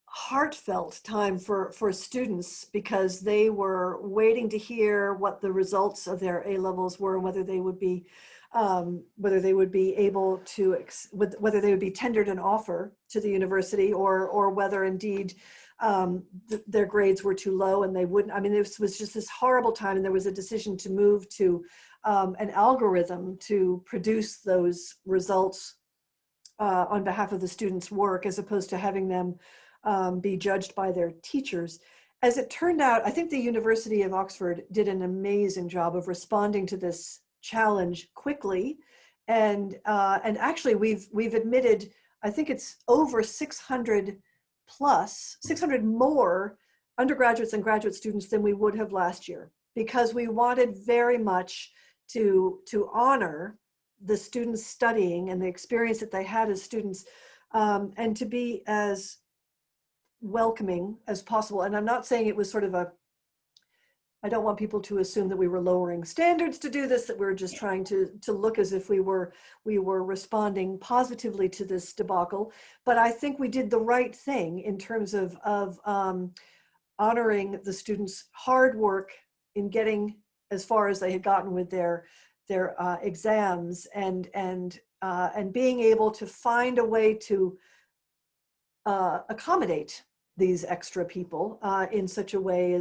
heartfelt time for students, because they were waiting to hear what the results of their A levels were, and whether they would be able to whether they would be tendered an offer to the university, or whether indeed their grades were too low and they wouldn't. I mean, this was just this horrible time, and there was a decision to move to an algorithm to produce those results on behalf of the students' work, as opposed to having them be judged by their teachers. As it turned out, I think the University of Oxford did an amazing job of responding to this challenge quickly, and actually we've admitted, I think it's over 600 more undergraduates and graduate students than we would have last year, because we wanted very much to honor the students studying and the experience that they had as students, and to be as welcoming as possible. And I'm not saying it was sort of I don't want people to assume that we were lowering standards to do this, that we were just trying to look as if we were responding positively to this debacle. But I think we did the right thing in terms of honoring the students' hard work in getting as far as they had gotten with their exams, and being able to find a way to accommodate these extra people in such a way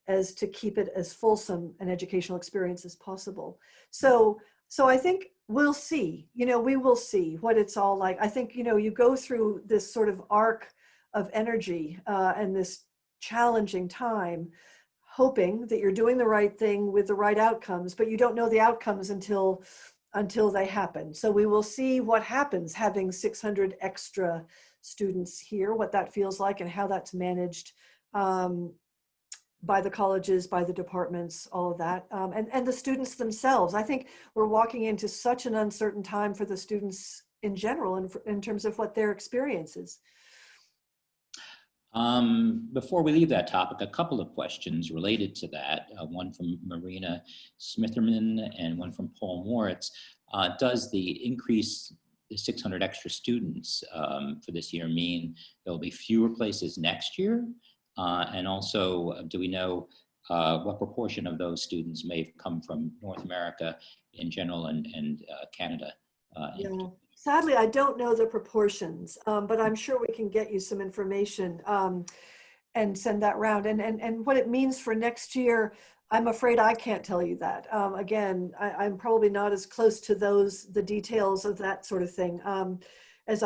as to keep it as fulsome an educational experience as possible. So I think we'll see, we will see what it's all like. I think, you go through this sort of arc of energy and this challenging time, hoping that you're doing the right thing with the right outcomes, but you don't know the outcomes until they happen. So we will see what happens having 600 extra students here, what that feels like, and how that's managed by the colleges, by the departments, all of that, and the students themselves. I think we're walking into such an uncertain time for the students in general, and in terms of what their experience is. Before we leave that topic, a couple of questions related to that, one from Marina Smitherman and one from Paul Moritz. Does the increase, the 600 extra students for this year, mean there'll be fewer places next year? And also, do we know what proportion of those students may have come from North America in general and Canada? Yeah. Sadly, I don't know the proportions, but I'm sure we can get you some information and send that round. And what it means for next year, I'm afraid I can't tell you that. Again, I'm probably not as close to the details of that sort of thing as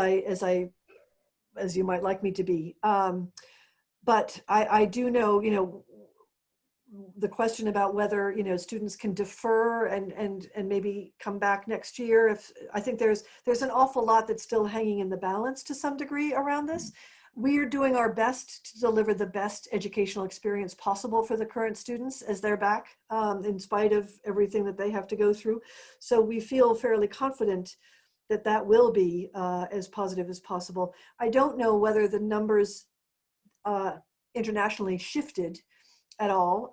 you might like me to be. But I do know, the question about whether, students can defer and maybe come back next year. I think there's an awful lot that's still hanging in the balance to some degree around this. We are doing our best to deliver the best educational experience possible for the current students as they're back, in spite of everything that they have to go through. So we feel fairly confident that will be as positive as possible. I don't know whether the numbers internationally shifted at all.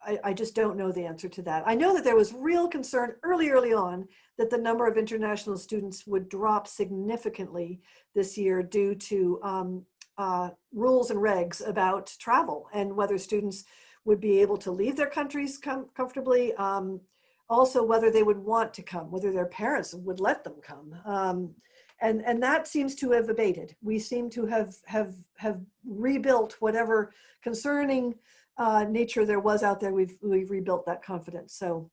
I just don't know the answer to that. I know that there was real concern early on that the number of international students would drop significantly this year due to rules and regs about travel and whether students would be able to leave their countries comfortably. Also, whether they would want to come, whether their parents would let them come. And that seems to have abated. We seem to have rebuilt whatever concerning nature there was out there. We've rebuilt that confidence. So,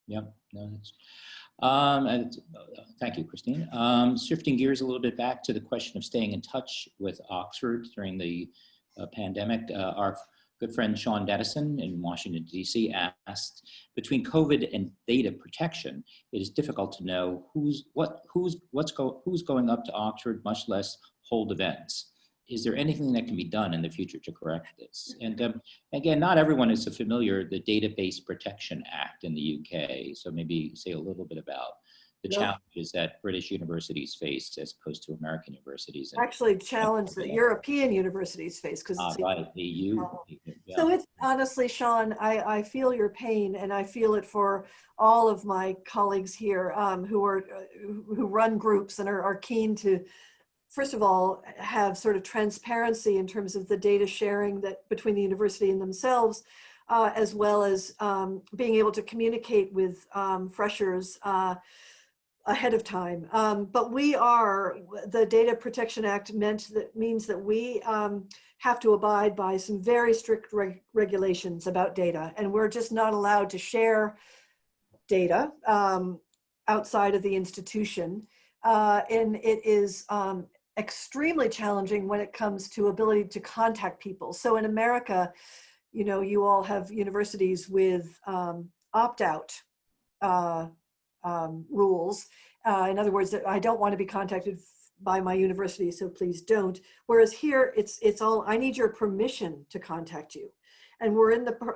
yeah, no, that's. Thank you, Christine. Shifting gears a little bit back to the question of staying in touch with Oxford during the pandemic, our good friend Sean Dedison in Washington, D.C. asked, between COVID and data protection, it is difficult to know who's going up to Oxford, much less hold events. Is there anything that can be done in the future to correct this? And again, not everyone is familiar with the Database Protection Act in the UK. So maybe say a little bit about the challenges that British universities face as opposed to American universities. Actually challenge that European universities face, because right, the EU Yeah. So it's honestly, Sean, I feel your pain, and I feel it for all of my colleagues here who run groups and are keen to, first of all, have sort of transparency in terms of the data sharing that between the university and themselves, as well as being able to communicate with freshers ahead of time. But the Data Protection Act means that we have to abide by some very strict regulations about data, and we're just not allowed to share data outside of the institution. And it is extremely challenging when it comes to ability to contact people. So in America, you all have universities with opt-out rules. In other words, I don't want to be contacted by my university, so please don't. Whereas here, it's all, I need your permission to contact you. And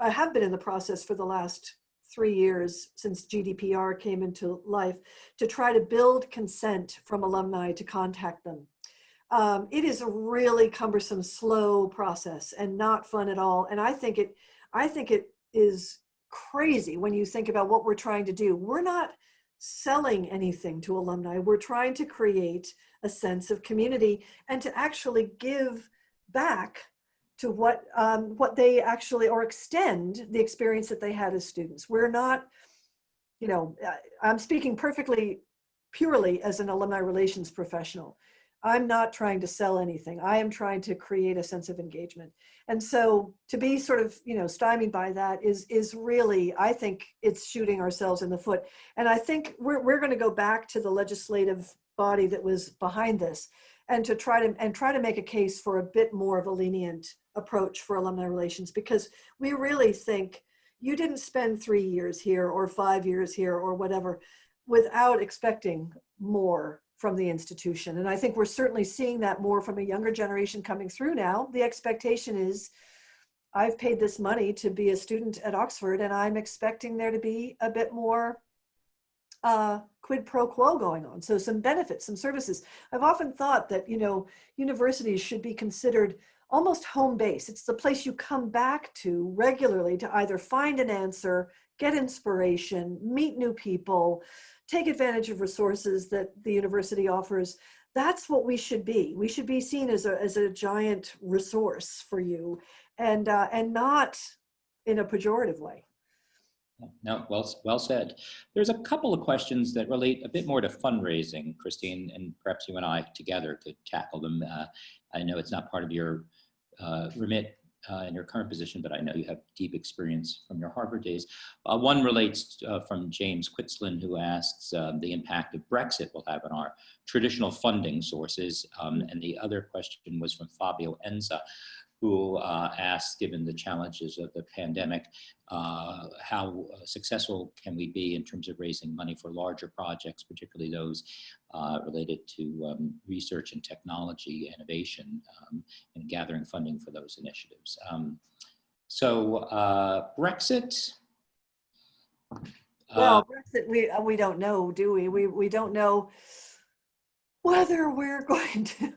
I have been in the process for the last 3 years since GDPR came into life to try to build consent from alumni to contact them. It is a really cumbersome, slow process and not fun at all. And I think it is crazy when you think about what we're trying to do. We're not selling anything to alumni. We're trying to create a sense of community and to actually give back to what they actually, or extend the experience that they had as students. We're not, I'm speaking perfectly purely as an alumni relations professional. I'm not trying to sell anything. I am trying to create a sense of engagement. And so to be sort of, stymied by that is really, I think it's shooting ourselves in the foot. And I think we're going to go back to the legislative body that was behind this and to try to make a case for a bit more of a lenient approach for alumni relations, because we really think you didn't spend 3 years here or 5 years here or whatever without expecting more from the institution. And I think we're certainly seeing that more from a younger generation coming through now. The expectation is, I've paid this money to be a student at Oxford, and I'm expecting there to be a bit more quid pro quo going on. So some benefits, some services. I've often thought that, universities should be considered almost home base. It's the place you come back to regularly to either find an answer, get inspiration, meet new people, take advantage of resources that the university offers. That's what we should be. We should be seen as a giant resource for you, and not in a pejorative way. No, well said. There's a couple of questions that relate a bit more to fundraising, Christine, and perhaps you and I together could tackle them. I know it's not part of your remit in your current position, but I know you have deep experience from your Harvard days. One relates from James Quitzlin, who asks the impact of Brexit will have on our traditional funding sources. And the other question was from Fabio Enza, who asked, given the challenges of the pandemic, how successful can we be in terms of raising money for larger projects, particularly those related to research and technology innovation, and gathering funding for those initiatives. So Brexit. Well, Brexit, we don't know, do we? We don't know whether we're going to,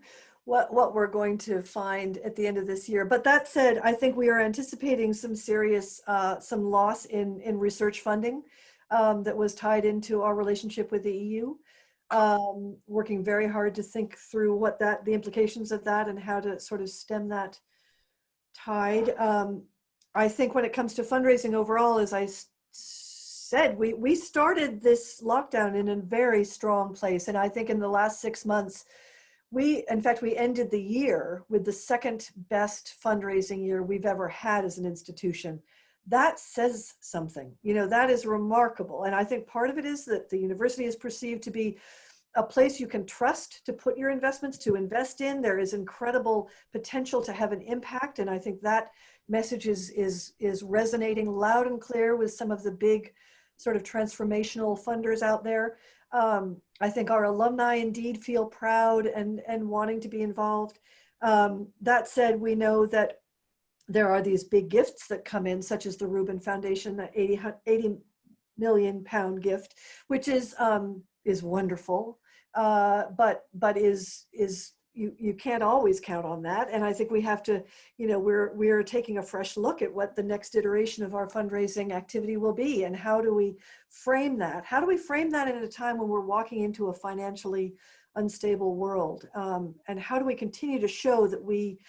what we're going to find at the end of this year. But that said, I think we are anticipating some serious, some loss in research funding that was tied into our relationship with the EU. Working very hard to think through what the implications of that and how to sort of stem that tide. I think when it comes to fundraising overall, as I said, we started this lockdown in a very strong place. And I think in the last 6 months, in fact, we ended the year with the second best fundraising year we've ever had as an institution. That says something, that is remarkable. And I think part of it is that the university is perceived to be a place you can trust to put your investments, to invest in. There is incredible potential to have an impact. And I think that message is resonating loud and clear with some of the big sort of transformational funders out there. I think our alumni indeed feel proud and wanting to be involved. That said, we know that there are these big gifts that come in, such as the Rubin Foundation, the 80 million pound gift, which is wonderful, but is you can't always count on that. And I think we have to, we're taking a fresh look at what the next iteration of our fundraising activity will be, and how do we frame that? How do we frame that at a time when we're walking into a financially unstable world? And how do we continue to show that we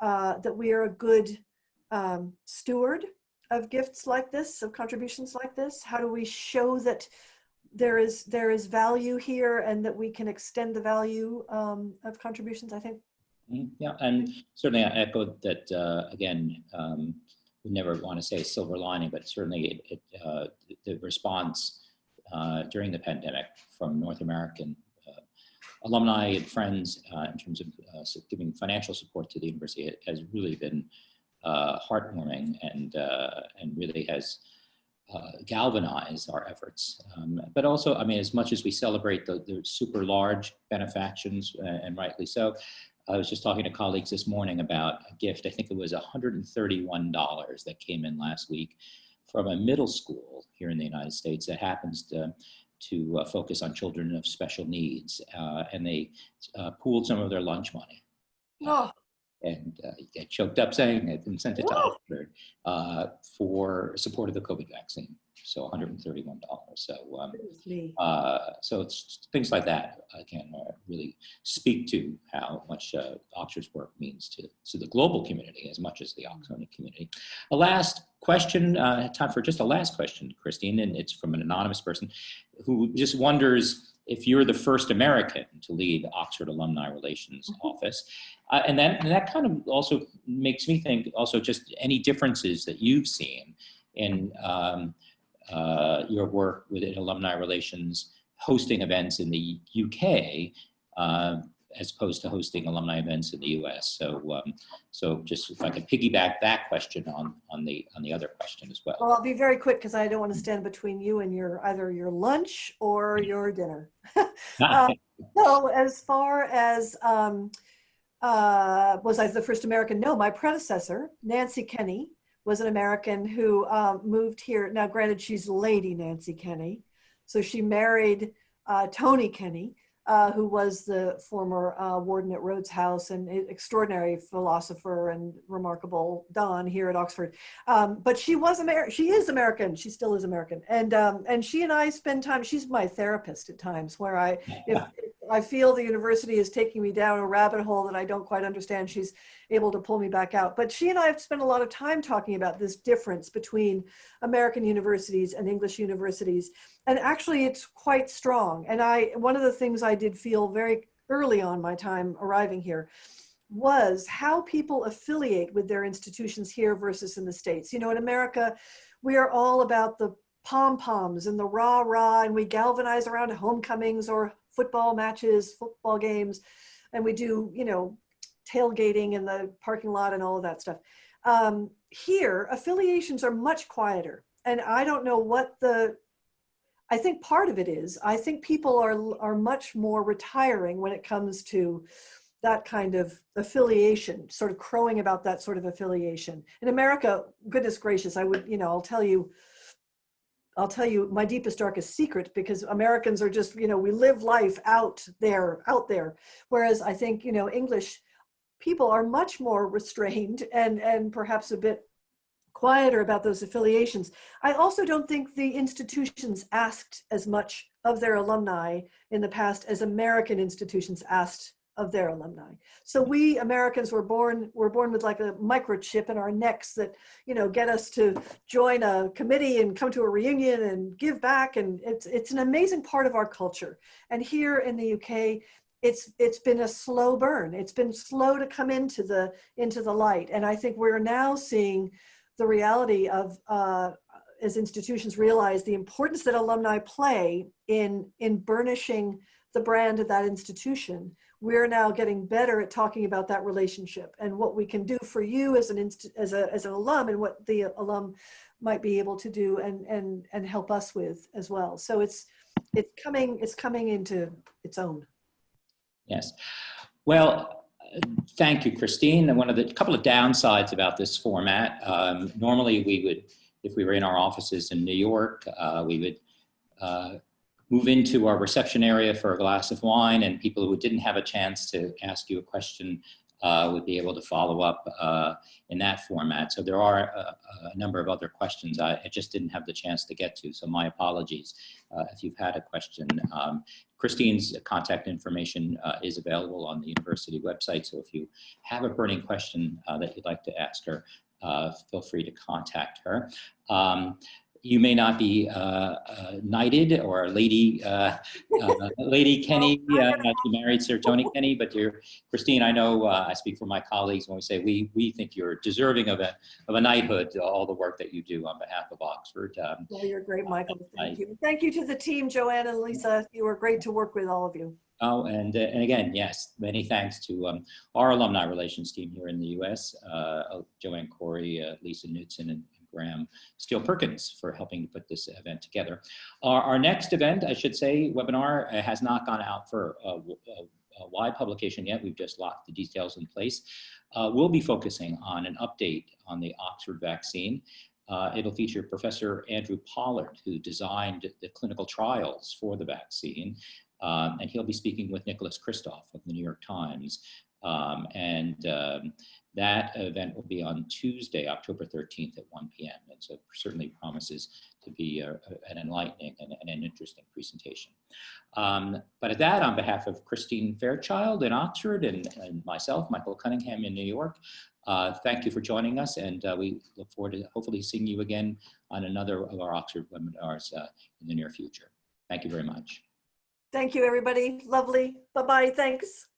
are a good steward of gifts like this, of contributions like this? How do we show that there is value here, and that we can extend the value of contributions, I think? Yeah, and certainly I echoed that, again, we never want to say silver lining, but certainly the response during the pandemic from North American alumni and friends in terms of giving financial support to the university has really been heartwarming, and really has galvanize our efforts. But also, I mean, as much as we celebrate the super large benefactions, and rightly so, I was just talking to colleagues this morning about a gift. I think it was $131 that came in last week from a middle school here in the United States that happens to focus on children of special needs. And they pooled some of their lunch money. Oh. And get choked up saying it, and sent it to Oxford for support of the COVID vaccine. So $131. So it's things like that can really speak to how much Oxford's work means to the global community as much as the Oxonian community. A last question, time for just a last question, Christine, and it's from an anonymous person who just wonders if you're the first American to lead Oxford Alumni Relations office. And that kind of also makes me think also just any differences that you've seen in your work within Alumni Relations, hosting events in the UK, as opposed to hosting alumni events in the US. So just if I could piggyback that question on the other question as well. Well, I'll be very quick because I don't want to stand between you and either your lunch or your dinner. So as far as was I the first American? No, my predecessor, Nancy Kenny, was an American who moved here. Now, granted, she's Lady Nancy Kenny. So she married Tony Kenny, who was the former warden at Rhodes House and extraordinary philosopher and remarkable Don here at Oxford. But she is American. She still is American. And she and I spend time, she's my therapist at times, where if I feel the university is taking me down a rabbit hole that I don't quite understand, she's able to pull me back out. But she and I have spent a lot of time talking about this difference between American universities and English universities. And actually it's quite strong. And one of the things I did feel very early on my time arriving here was how people affiliate with their institutions here versus in the States. In America, we are all about the pom-poms and the rah-rah, and we galvanize around homecomings or football matches, football games, and we do, tailgating in the parking lot and all of that stuff. Here, affiliations are much quieter. And I don't know I think part of it is, I think people are much more retiring when it comes to that kind of affiliation, sort of crowing about that sort of affiliation. In America, goodness gracious, I'll tell you my deepest, darkest secret, because Americans are just, we live life out there. Whereas I think, English people are much more restrained and perhaps a bit quieter about those affiliations. I also don't think the institutions asked as much of their alumni in the past as American institutions asked of their alumni. So we Americans were born with like a microchip in our necks that, get us to join a committee and come to a reunion and give back. And it's an amazing part of our culture. And here in the UK, it's been a slow burn. It's been slow to come into the light. And I think we're now seeing the reality of, as institutions realize the importance that alumni play in burnishing the brand of that institution. We're now getting better at talking about that relationship and what we can do for you as an alum, and what the alum might be able to do and help us with as well. So it's coming into its own. Yes. Well, thank you, Christine. And one of the couple of downsides about this format, normally we would, if we were in our offices in New York, we would move into our reception area for a glass of wine, and people who didn't have a chance to ask you a question would be able to follow up in that format. So there are a number of other questions I just didn't have the chance to get to, so my apologies if you've had a question. Christine's contact information is available on the university website, so if you have a burning question that you'd like to ask her, feel free to contact her. You may not be knighted or Lady Lady Kenny, she married Sir Tony Kenny, but you're, Christine, I know I speak for my colleagues when we say we think you're deserving of a knighthood, all the work that you do on behalf of Oxford. Well, you're great, Michael. Thank you. Thank you to the team, Joanne and Lisa. You were great to work with, all of you. Oh, and again, yes, many thanks to our alumni relations team here in the U.S., Joanne Corey, Lisa Knudsen, and Graham Steele-Perkins for helping to put this event together. Our next event, I should say, webinar, has not gone out for a wide publication yet. We've just locked the details in place. We'll be focusing on an update on the Oxford vaccine. It'll feature Professor Andrew Pollard, who designed the clinical trials for the vaccine. And he'll be speaking with Nicholas Kristof of the New York Times. That event will be on Tuesday, October 13th at 1 p.m. And so it certainly promises to be an enlightening and an interesting presentation. But at that, on behalf of Christine Fairchild in Oxford and myself, Michael Cunningham in New York, thank you for joining us, and we look forward to hopefully seeing you again on another of our Oxford webinars in the near future. Thank you very much. Thank you, everybody. Lovely. Bye-bye. Thanks.